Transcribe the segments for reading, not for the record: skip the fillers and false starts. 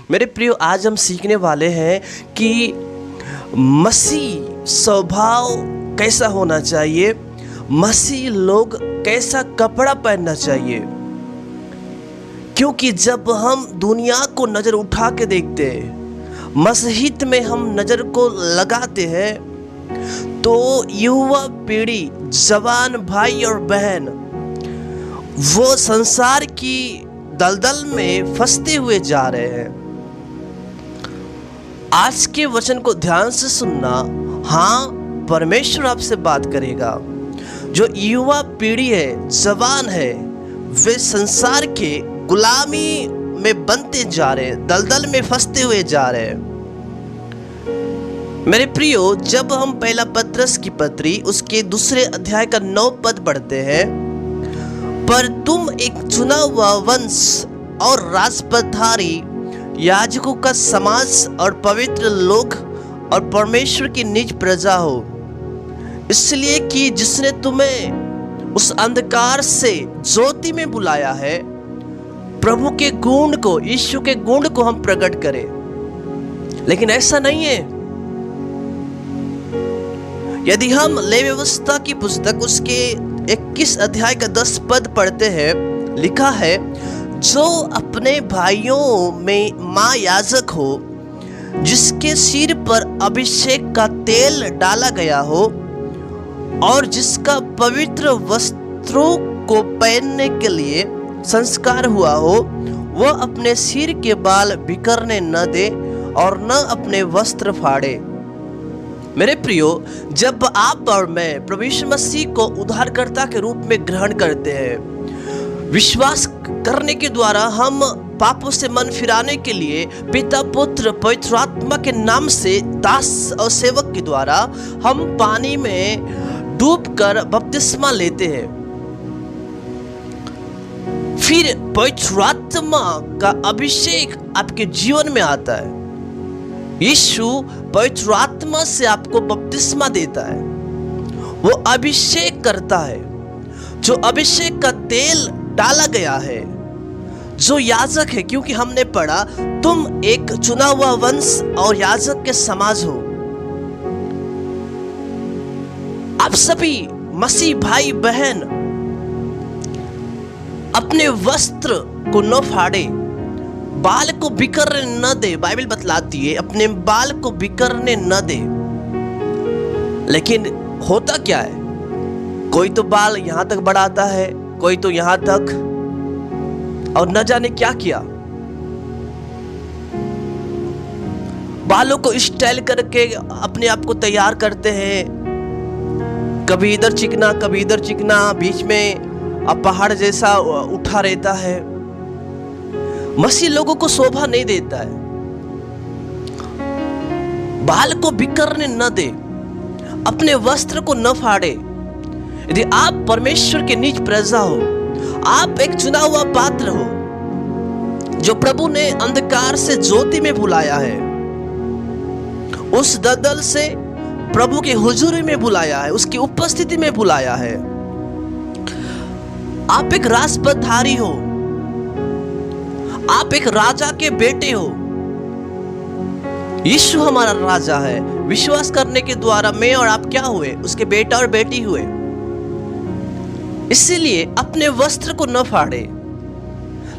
मेरे प्रियो, आज हम सीखने वाले हैं कि मसीह स्वभाव कैसा होना चाहिए, मसीह लोग कैसा कपड़ा पहनना चाहिए। क्योंकि जब हम दुनिया को नज़र उठा के देखते हैं, मसीहित में हम नज़र को लगाते हैं, तो युवा पीढ़ी, जवान भाई और बहन वो संसार की दलदल में फंसते हुए जा रहे हैं। आज के वचन को ध्यान से सुनना। हाँ, परमेश्वर आपसे बात करेगा। जो युवा पीढ़ी है, जवान है, वे संसार के गुलामी में बनते जा रहे हैं, दलदल में फंसते हुए जा रहे हैं। मेरे प्रियो, जब हम पहला पत्रस की पत्री उसके 2 अध्याय का 9 पद पढ़ते हैं, पर तुम एक चुना हुआ वंश और राजपदधारी, याजकों का समाज और पवित्र लोग और परमेश्वर की निज प्रजा हो, इसलिए कि जिसने तुम्हें उस अंधकार से ज्योति में बुलाया है, प्रभु के गुण को, यीशु के गुण को हम प्रकट करें। लेकिन ऐसा नहीं है। यदि हम लेवी व्यवस्था की पुस्तक उसके 21 अध्याय का 10 पद पढ़ते हैं, लिखा है, जो अपने भाइयों में मां याजक हो, जिसके सिर पर अभिषेक का तेल डाला गया हो और जिसका पवित्र वस्त्रों को पहनने के लिए संस्कार हुआ हो, वह अपने सिर के बाल बिखरने न दे और न अपने वस्त्र फाड़े। मेरे प्रियो, जब आप और मैं प्रभु यीशु मसीह को उद्धारकर्ता के रूप में ग्रहण करते हैं, विश्वास करने के द्वारा हम पापों से मन फिराने के लिए पिता, पुत्र, पवित्र आत्मा के नाम से दास और सेवक के द्वारा हम पानी में डूबकर बपतिस्मा लेते हैं। फिर पवित्र आत्मा का अभिषेक आपके जीवन में आता है। यीशु पवित्र आत्मा से आपको बपतिस्मा देता है, वो अभिषेक करता है। जो अभिषेक का तेल डाला गया है, जो याजक है, क्योंकि हमने पढ़ा तुम एक चुना हुआ वंश और याजक के समाज हो। आप सभी मसीह भाई बहन अपने वस्त्र को न फाड़े, बाल को बिखरने न दे। बाइबल बतलाती है अपने बाल को बिखरने न दे। लेकिन होता क्या है, कोई तो बाल यहां तक बढ़ाता है, कोई तो यहां तक, और न जाने क्या किया। बालों को स्टाइल करके अपने आप को तैयार करते हैं, कभी इधर चिकना कभी इधर चिकना, बीच में अब पहाड़ जैसा उठा रहता है। मसीह लोगों को शोभा नहीं देता है। बाल को बिखरने न दे, अपने वस्त्र को न फाड़े। यदि आप परमेश्वर के निज प्रजा हो, आप एक चुना हुआ पात्र हो, जो प्रभु ने अंधकार से ज्योति में बुलाया है, उस दलदल से प्रभु के हुजूरी में बुलाया है, उसकी उपस्थिति में बुलाया है। आप एक राजपदधारी हो, आप एक राजा के बेटे हो। यीशु हमारा राजा है। विश्वास करने के द्वारा मैं और आप क्या हुए? उसके बेटा और बेटी हुए। इसीलिए अपने वस्त्र को न फाड़े।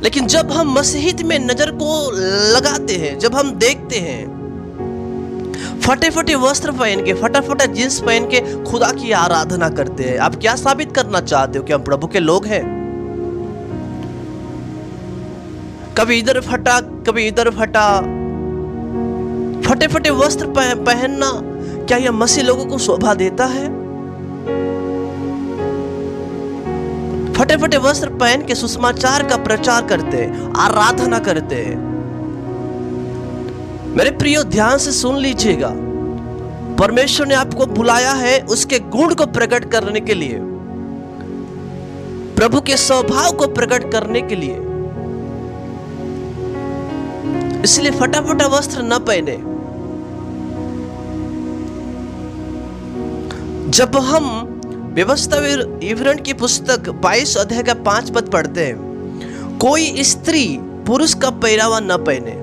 लेकिन जब हम मसीहित में नजर को लगाते हैं, जब हम देखते हैं फटे फटे वस्त्र पहन के, फटा फटा जींस पहन के खुदा की आराधना करते हैं, आप क्या साबित करना चाहते हो? कि हम प्रभु के लोग हैं? कभी इधर फटा कभी इधर फटा, फटे फटे वस्त्र पहनना, क्या यह मसीह लोगों को शोभा देता है? फटे फटे वस्त्र पहन के सुसमाचार का प्रचार करते हैं, आराधना करते हैं। मेरे प्रियो, ध्यान से सुन लीजिएगा। परमेश्वर ने आपको बुलाया है उसके गुण को प्रकट करने के लिए, प्रभु के स्वभाव को प्रकट करने के लिए। इसलिए फटा फटा वस्त्र न पहने। जब हम व्यवस्था विवरण की पुस्तक 22 अध्याय का 5 पद पढ़ते हैं, कोई स्त्री पुरुष का पहरावा न पहने।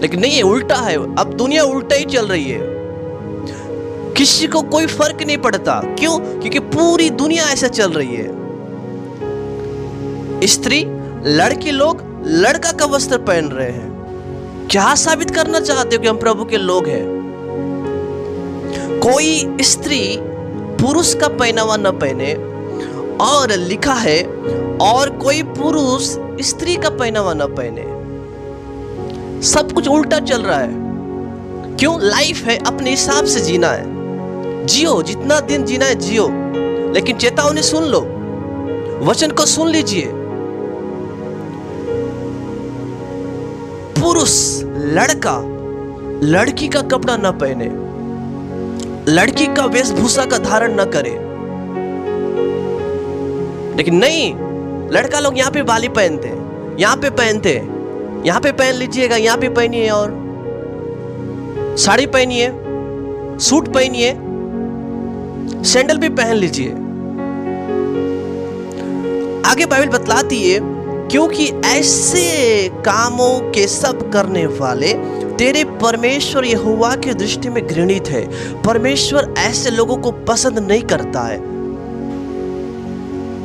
लेकिन नहीं, ये उल्टा है। अब दुनिया उल्टा ही चल रही है। किसी को कोई फर्क नहीं पड़ता। क्यों? क्योंकि पूरी दुनिया ऐसा चल रही है। स्त्री, लड़की लोग लड़का का वस्त्र पहन रहे हैं। क्या साबित करना चाहते हो कि हम प्रभु के लोग हैं? कोई स्त्री पुरुष का पहनावा न पहने, और लिखा है और कोई पुरुष स्त्री का पहनावा न पहने। सब कुछ उल्टा चल रहा है। क्यों? लाइफ है, अपने हिसाब से जीना है। जियो, जितना दिन जीना है जियो, लेकिन चेतावनी सुन लो, वचन को सुन लीजिए। पुरुष, लड़का लड़की का कपड़ा न पहने, लड़की का वेशभूषा का धारण न करे। लेकिन नहीं, लड़का लोग यहाँ पे बाली पहनते हैं, यहाँ पे पहनते हैं, यहाँ पे पहन लीजिएगा, यहाँ पे पहनिए, और साड़ी पहनिए, सूट पहनिए, सैंडल भी पहन लीजिए। आगे बाइबल बतलाती है, क्योंकि ऐसे कामों के सब करने वाले तेरे परमेश्वर यहोवा की दृष्टि में घृणित है। परमेश्वर ऐसे लोगों को पसंद नहीं करता है।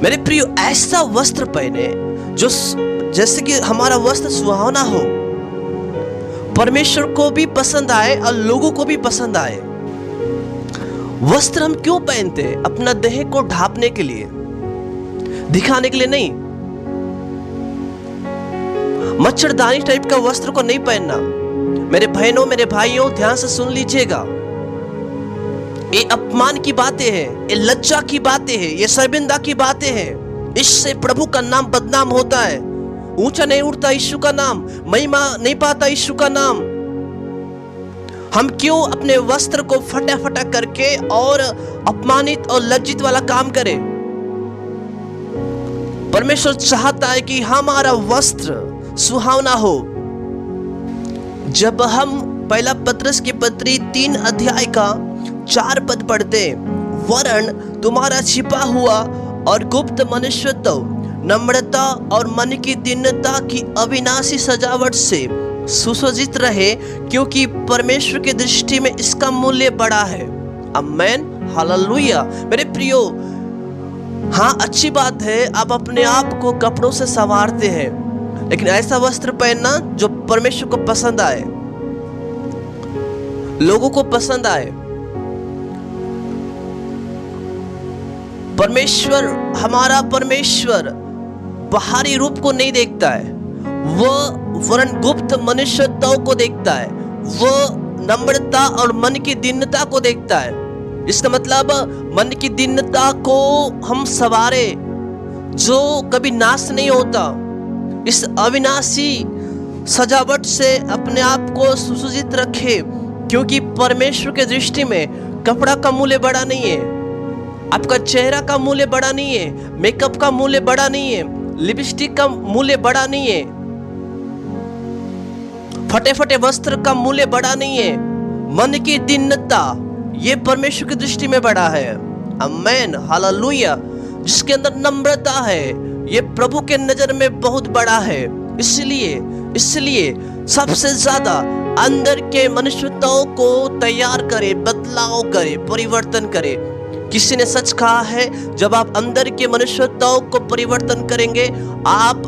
मेरे प्रियो, ऐसा वस्त्र पहने जो जैसे कि हमारा वस्त्र सुहावना हो, परमेश्वर को भी पसंद आए और लोगों को भी पसंद आए। वस्त्र हम क्यों पहनते हैं? अपना देह को ढांपने के लिए, दिखाने के लिए नहीं। मच्छरदानी टाइप का वस्त्र को नहीं पहनना। मेरे बहनों, मेरे भाइयों, ध्यान से सुन लीजिएगा। ये अपमान की बातें हैं, ये लज्जा की बातें हैं, ये शर्मिंदा की बातें हैं। इससे प्रभु का नाम बदनाम होता है। ऊंचा नहीं उठता यीशु का नाम, महिमा नहीं पाता यीशु का नाम। हम क्यों अपने वस्त्र को फटा फटा करके और अपमानित और लज्जित वाला काम करें? परमेश्वर चाहता है कि हमारा वस्त्र सुहावना हो। जब हम पहला पत्रस की पत्री 3 अध्याय का 4 पद पढ़ते, वरन तुम्हारा छिपा हुआ और गुप्त मनुष्यत्व नम्रता और मन की दीनता की अविनाशी सजावट से सुसज्जित रहे, क्योंकि परमेश्वर की दृष्टि में इसका मूल्य बड़ा है। आमेन, हालेलुया। मेरे प्रियो, हाँ, अच्छी बात है आप अपने आप को कपड़ों से संवारते हैं, लेकिन ऐसा वस्त्र पहनना जो परमेश्वर को पसंद आए, लोगों को पसंद आए। परमेश्वर, हमारा परमेश्वर बाहरी रूप को नहीं देखता है, वह वरन गुप्त मनुष्यत्व को देखता है। वह नम्रता और मन की दीनता को देखता है। इसका मतलब मन की दीनता को हम सवारे, जो कभी नाश नहीं होता। इस अविनाशी सजावट से अपने आप को सुसज्जित रखे, क्योंकि परमेश्वर के दृष्टि में कपड़ा का मूल्य बड़ा नहीं है, आपका चेहरा का मूल्य बड़ा नहीं है, मेकअप का मूल्य बड़ा नहीं है, लिपस्टिक का मूल्य बड़ा नहीं है, फटे फटे वस्त्र का मूल्य बड़ा नहीं है। मन की दीनता, ये परमेश्वर की दृष्टि में बड़ा है। आमेन, हालेलुया। जिसके अंदर नम्रता है, ये प्रभु के नजर में बहुत बड़ा है। इसलिए सबसे ज्यादा अंदर के मनुष्यत्व को तैयार करे, बदलाव करे, परिवर्तन करे। किसी ने सच कहा है, जब आप अंदर के मनुष्यत्व को परिवर्तन करेंगे, आप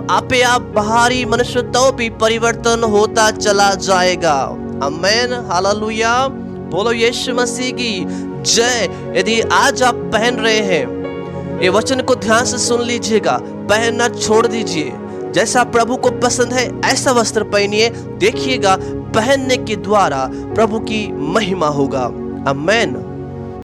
बाहरी मनुष्यत्व भी परिवर्तन होता चला जाएगा। आमेन, हालेलुया। बोलो यीशु मसीह की जय। यदि आज आप पहन रहे हैं, ये वचन को ध्यान से सुन लीजिएगा, पहनना छोड़ दीजिए। जैसा प्रभु को पसंद है ऐसा वस्त्र पहनिए। देखिएगा, पहनने के द्वारा प्रभु की महिमा होगा। आमेन।